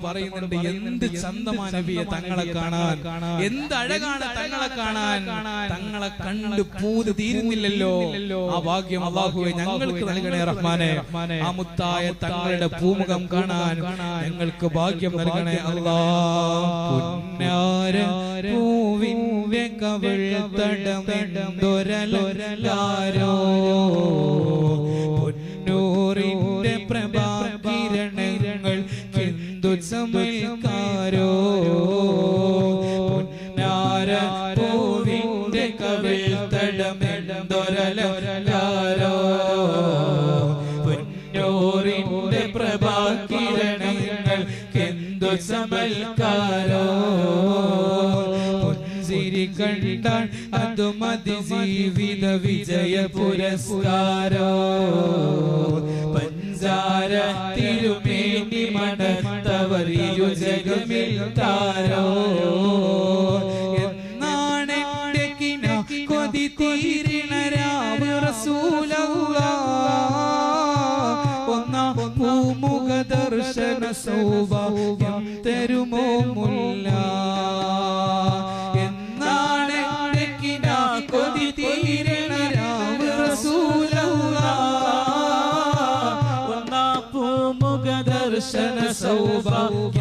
പറയുന്നുണ്ട്, എന്ത് ചന്തമാണ് നബിയെ തങ്ങളെ കാണാൻ, എന്ത് അഴകാണ് തങ്ങളെ കാണാൻ. തങ്ങളെ കണ്ട് പൂത് തീരുന്നില്ലല്ലോ. ആ ഭാഗ്യം അല്ലാഹുവേ ഞങ്ങൾക്ക് നൽകണേ റഹ്മാനെ. ആ മുത്തായ തങ്ങളുടെ പൂമുഖം കാണാൻ ഞങ്ങൾക്ക് ഭാഗ്യം നൽകണേ അല്ലാഹ്. പുന്നാര പൂവിന്റെ കവിൾ തടമെന്തൊരലൊരലാരോ, പൊന്നൂറിന്റെ പ്രഭാകിരണങ്ങൾ എന്തു ചമൽക്കാരോ, പൊന്നാര പൂവിന്റെ കവിൾ തടമെന്തൊരലൊരലാരോ, പൊന്നൂറിന്റെ പ്രഭാകിരണങ്ങൾ എന്തു ചമൽക്കാരോ. പുഞ്ചിരി കണ്ടാൽ അത് മതി ജീവിത വിജയ പുരസ്കാരോ, പഞ്ചാര തിരുമേനി മണത്തവരിരു ജഗമിൽ താരോ. എന്നാണ് കൊതി തീരണ രാവ് റസൂലല്ലാഹ്, ഒന്നാം പൂമുഖ ദർശന സൗഭാഗ്യം തരുമോ മുല്ല. എന്നാണ് കൊതി തീരണ രാവ് റസൂലല്ലാഹ്, ഒന്നാം പൂമുഖ ദർശന സൗഭാഗ്യം